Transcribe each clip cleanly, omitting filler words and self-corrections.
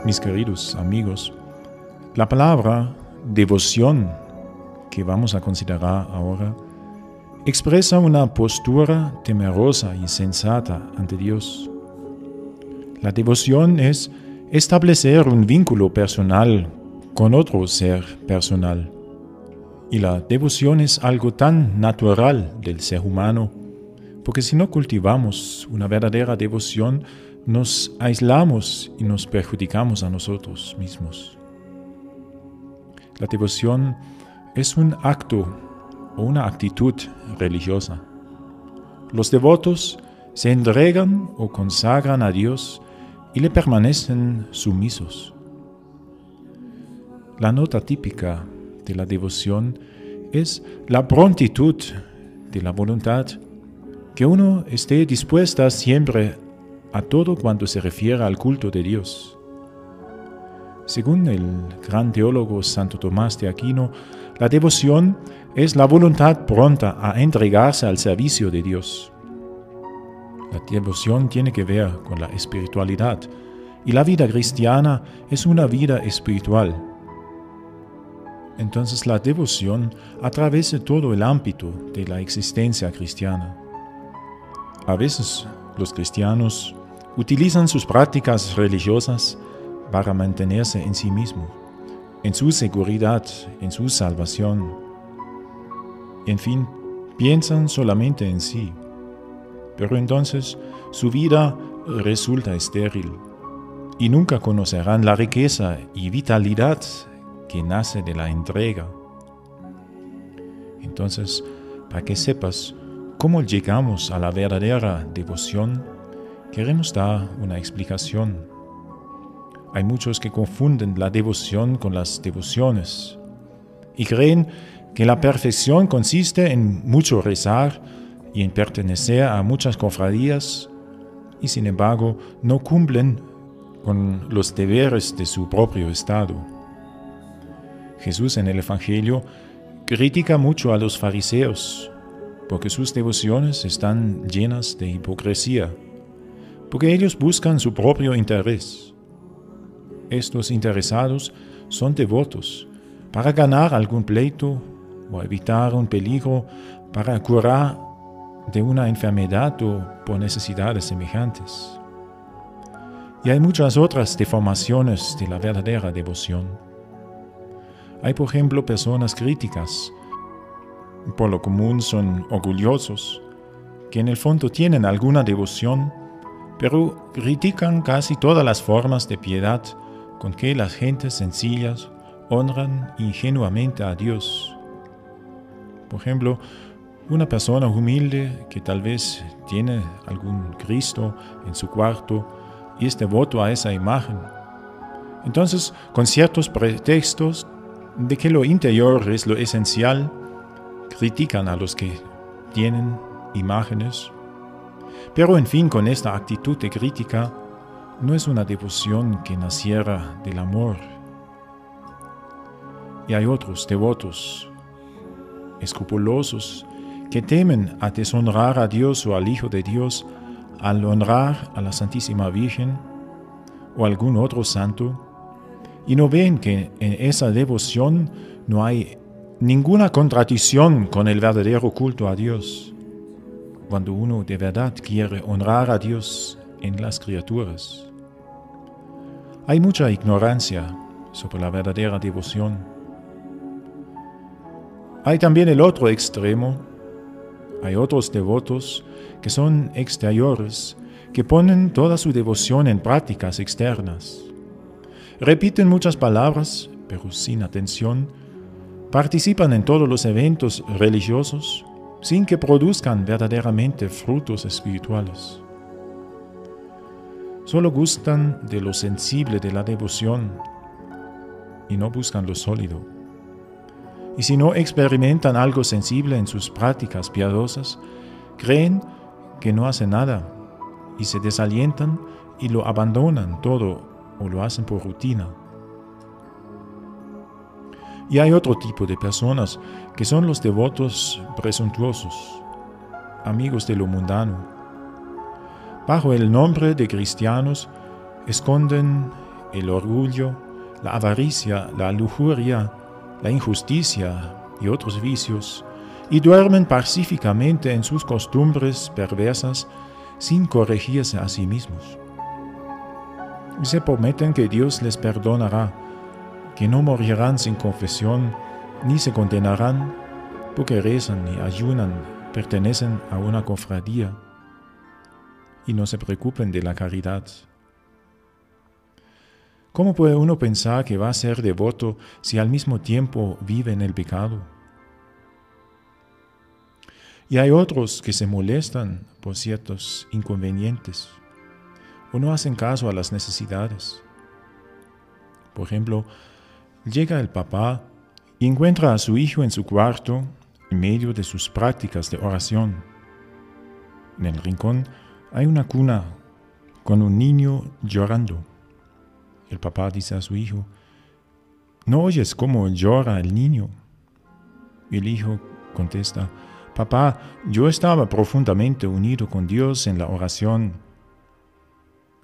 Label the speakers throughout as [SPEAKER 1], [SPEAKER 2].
[SPEAKER 1] mis queridos amigos, la palabra devoción que vamos a considerar ahora expresa una postura temerosa y sensata ante Dios. La devoción es establecer un vínculo personal con otro ser personal. Y la devoción es algo tan natural del ser humano, porque si no cultivamos una verdadera devoción, nos aislamos y nos perjudicamos a nosotros mismos. La devoción es un acto o una actitud religiosa. Los devotos se entregan o consagran a Dios y le permanecen sumisos. La nota típica de la devoción es la prontitud de la voluntad, que uno esté dispuesta siempre a todo cuanto se refiere al culto de Dios. Según el gran teólogo Santo Tomás de Aquino, la devoción es la voluntad pronta a entregarse al servicio de Dios. La devoción tiene que ver con la espiritualidad, y la vida cristiana es una vida espiritual. Entonces la devoción atraviesa todo el ámbito de la existencia cristiana. A veces los cristianos utilizan sus prácticas religiosas para mantenerse en sí mismos, en su seguridad, en su salvación. En fin, piensan solamente en sí, pero entonces su vida resulta estéril y nunca conocerán la riqueza y vitalidad que nace de la entrega. Entonces, para que sepas cómo llegamos a la verdadera devoción, queremos dar una explicación. Hay muchos que confunden la devoción con las devociones y creen que la perfección consiste en mucho rezar y en pertenecer a muchas cofradías y sin embargo no cumplen con los deberes de su propio estado. Jesús en el Evangelio critica mucho a los fariseos porque sus devociones están llenas de hipocresía, porque ellos buscan su propio interés. Estos interesados son devotos para ganar algún pleito o evitar un peligro, para curar de una enfermedad o por necesidades semejantes. Y hay muchas otras deformaciones de la verdadera devoción. Hay, por ejemplo, personas críticas. Por lo común son orgullosos, que en el fondo tienen alguna devoción, pero critican casi todas las formas de piedad con que las gentes sencillas honran ingenuamente a Dios. Por ejemplo, una persona humilde que tal vez tiene algún Cristo en su cuarto y es devoto a esa imagen. Entonces, con ciertos pretextos de que lo interior es lo esencial, critican a los que tienen imágenes. Pero en fin, con esta actitud de crítica, no es una devoción que naciera del amor. Y hay otros devotos, escrupulosos, que temen a deshonrar a Dios o al Hijo de Dios al honrar a la Santísima Virgen o algún otro santo, y no ven que en esa devoción no hay ninguna contradicción con el verdadero culto a Dios, cuando uno de verdad quiere honrar a Dios en las criaturas. Hay mucha ignorancia sobre la verdadera devoción. Hay también el otro extremo. Hay otros devotos que son exteriores, que ponen toda su devoción en prácticas externas. Repiten muchas palabras, pero sin atención. Participan en todos los eventos religiosos, sin que produzcan verdaderamente frutos espirituales. Solo gustan de lo sensible de la devoción y no buscan lo sólido. Y si no experimentan algo sensible en sus prácticas piadosas, creen que no hacen nada y se desalientan y lo abandonan todo o lo hacen por rutina. Y hay otro tipo de personas que son los devotos presuntuosos, amigos de lo mundano. Bajo el nombre de cristianos esconden el orgullo, la avaricia, la lujuria, la injusticia y otros vicios, y duermen pacíficamente en sus costumbres perversas sin corregirse a sí mismos. Y se prometen que Dios les perdonará, que no morirán sin confesión, ni se condenarán, porque rezan y ayunan, pertenecen a una cofradía, y no se preocupen de la caridad. ¿Cómo puede uno pensar que va a ser devoto si al mismo tiempo vive en el pecado? Y hay otros que se molestan por ciertos inconvenientes o no hacen caso a las necesidades. Por ejemplo, llega el papá y encuentra a su hijo en su cuarto en medio de sus prácticas de oración. En el rincón hay una cuna con un niño llorando. El papá dice a su hijo: ¿no oyes cómo llora el niño? Y el hijo contesta: papá, yo estaba profundamente unido con Dios en la oración.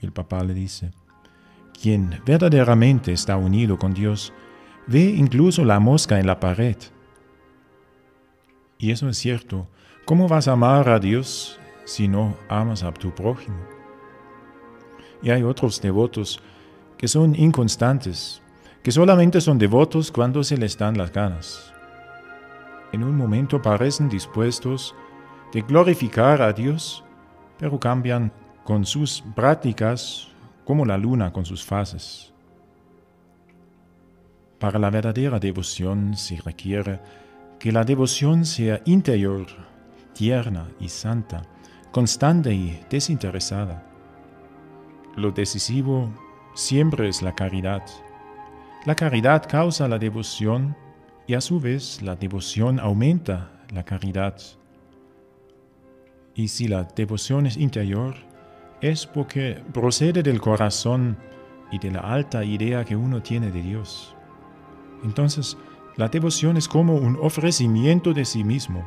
[SPEAKER 1] El papá le dice: quien verdaderamente está unido con Dios ve incluso la mosca en la pared. Y eso es cierto. ¿Cómo vas a amar a Dios si no amas a tu prójimo? Y hay otros devotos que son inconstantes, que solamente son devotos cuando se les dan las ganas. En un momento parecen dispuestos de glorificar a Dios, pero cambian con sus prácticas como la luna con sus fases. Para la verdadera devoción se requiere que la devoción sea interior, tierna y santa, constante y desinteresada. Lo decisivo siempre es la caridad. La caridad causa la devoción y a su vez la devoción aumenta la caridad. Y si la devoción es interior, es porque procede del corazón y de la alta idea que uno tiene de Dios. Entonces, la devoción es como un ofrecimiento de sí mismo.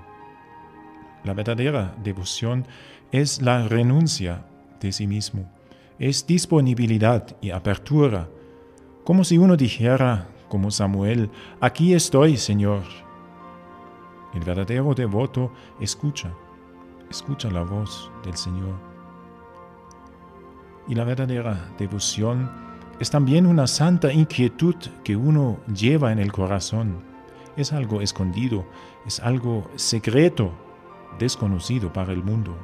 [SPEAKER 1] La verdadera devoción es la renuncia de sí mismo, es disponibilidad y apertura, como si uno dijera, como Samuel: aquí estoy, Señor. El verdadero devoto escucha la voz del Señor. Y la verdadera devoción es también una santa inquietud que uno lleva en el corazón. Es algo escondido, es algo secreto, desconocido para el mundo.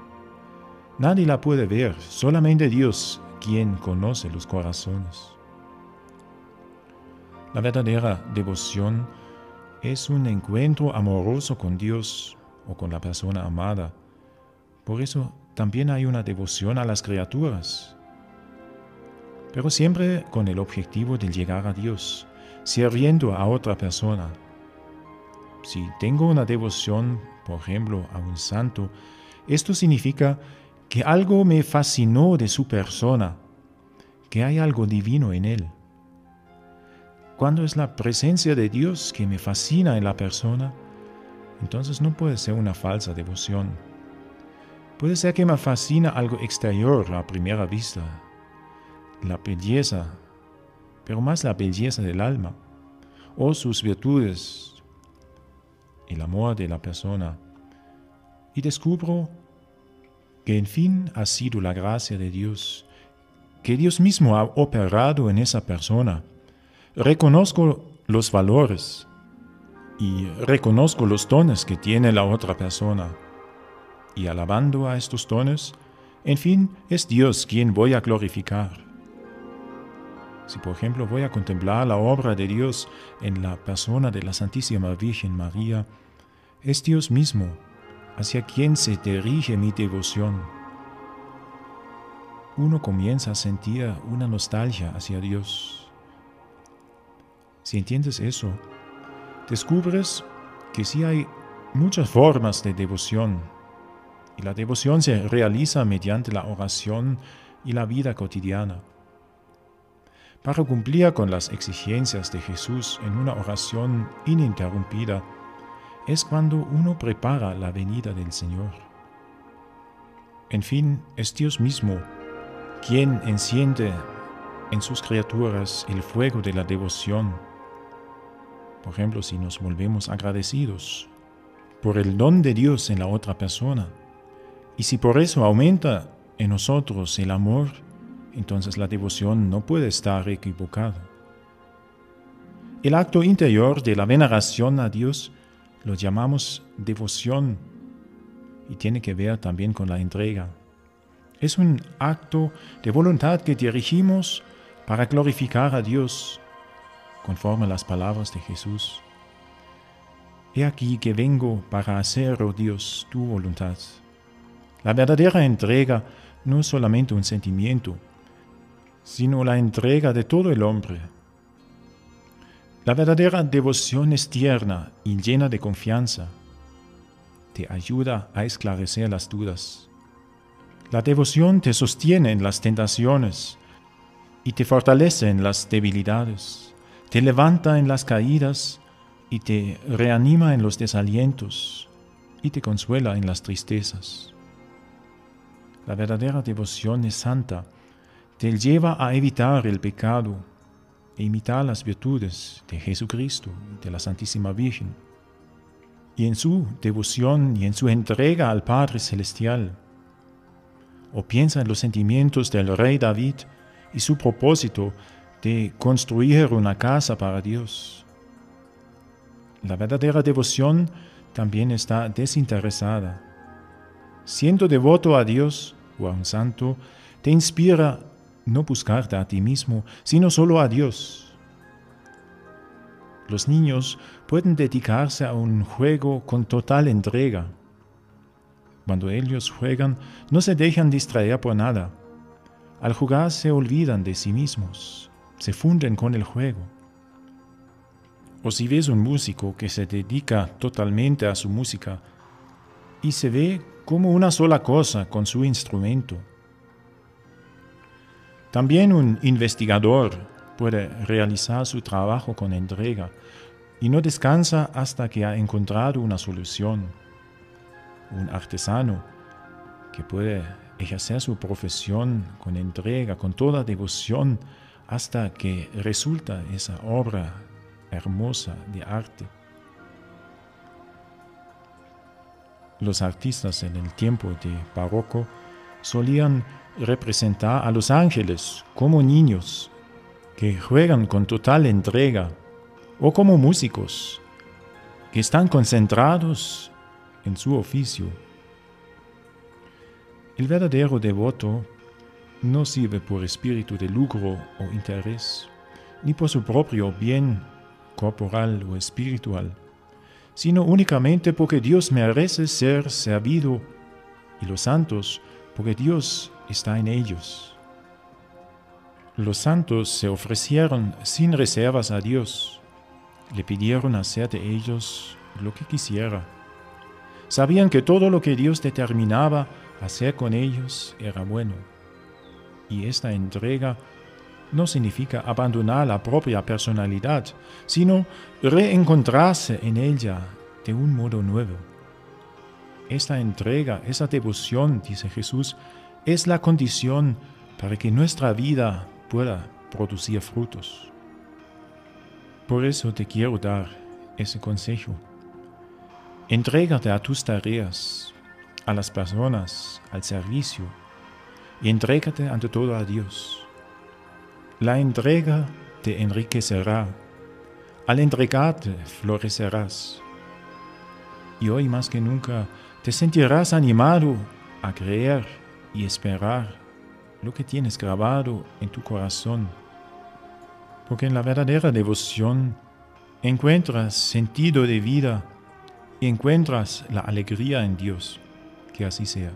[SPEAKER 1] Nadie la puede ver, solamente Dios, quien conoce los corazones. La verdadera devoción es un encuentro amoroso con Dios o con la persona amada. Por eso también hay una devoción a las criaturas, pero siempre con el objetivo de llegar a Dios, sirviendo a otra persona. Si tengo una devoción, por ejemplo, a un santo, esto significa que algo me fascinó de su persona, que hay algo divino en él. Cuando es la presencia de Dios que me fascina en la persona, entonces no puede ser una falsa devoción. Puede ser que me fascina algo exterior a primera vista, la belleza, pero más la belleza del alma, o sus virtudes, el amor de la persona, y descubro que en fin ha sido la gracia de Dios, que Dios mismo ha operado en esa persona. Reconozco los valores y reconozco los dones que tiene la otra persona, y alabando a estos dones, en fin, es Dios quien voy a glorificar. Si por ejemplo voy a contemplar la obra de Dios en la persona de la Santísima Virgen María, es Dios mismo hacia quien se dirige mi devoción. Uno comienza a sentir una nostalgia hacia Dios. Si entiendes eso, descubres que sí hay muchas formas de devoción, y la devoción se realiza mediante la oración y la vida cotidiana. Para cumplir con las exigencias de Jesús en una oración ininterrumpida, es cuando uno prepara la venida del Señor. En fin, es Dios mismo quien enciende en sus criaturas el fuego de la devoción. Por ejemplo, si nos volvemos agradecidos por el don de Dios en la otra persona, y si por eso aumenta en nosotros el amor, entonces la devoción no puede estar equivocada. El acto interior de la veneración a Dios lo llamamos devoción y tiene que ver también con la entrega. Es un acto de voluntad que dirigimos para glorificar a Dios, conforme a las palabras de Jesús. He aquí que vengo para hacer, oh Dios, tu voluntad. La verdadera entrega no es solamente un sentimiento, sino la entrega de todo el hombre. La verdadera devoción es tierna y llena de confianza. Te ayuda a esclarecer las dudas. La devoción te sostiene en las tentaciones y te fortalece en las debilidades. Te levanta en las caídas y te reanima en los desalientos y te consuela en las tristezas. La verdadera devoción es santa, te lleva a evitar el pecado e imitar las virtudes de Jesucristo y de la Santísima Virgen. Y en su devoción y en su entrega al Padre Celestial, o piensa en los sentimientos del rey David y su propósito de construir una casa para Dios. La verdadera devoción también está desinteresada. Siendo devoto a Dios o a un santo, te inspira no buscarte a ti mismo, sino solo a Dios. Los niños pueden dedicarse a un juego con total entrega. Cuando ellos juegan, no se dejan distraer por nada. Al jugar se olvidan de sí mismos, se funden con el juego. O si ves un músico que se dedica totalmente a su música y se ve como una sola cosa con su instrumento. También un investigador puede realizar su trabajo con entrega y no descansa hasta que ha encontrado una solución. Un artesano que puede ejercer su profesión con entrega, con toda devoción, hasta que resulta esa obra hermosa de arte. Los artistas en el tiempo de barroco solían representar a los ángeles como niños que juegan con total entrega, o como músicos que están concentrados en su oficio. El verdadero devoto no sirve por espíritu de lucro o interés, ni por su propio bien corporal o espiritual, sino únicamente porque Dios merece ser servido y los santos porque Dios está en ellos. Los santos se ofrecieron sin reservas a Dios, le pidieron hacer de ellos lo que quisiera. Sabían que todo lo que Dios determinaba hacer con ellos era bueno. Y esta entrega no significa abandonar la propia personalidad, sino reencontrarse en ella de un modo nuevo. Esta entrega, esa devoción, dice Jesús, es la condición para que nuestra vida pueda producir frutos. Por eso te quiero dar ese consejo. Entrégate a tus tareas, a las personas, al servicio, y entrégate ante todo a Dios. La entrega te enriquecerá. Al entregarte, florecerás. Y hoy más que nunca te sentirás animado a creer y esperar lo que tienes grabado en tu corazón. Porque en la verdadera devoción encuentras sentido de vida y encuentras la alegría en Dios. Que así sea.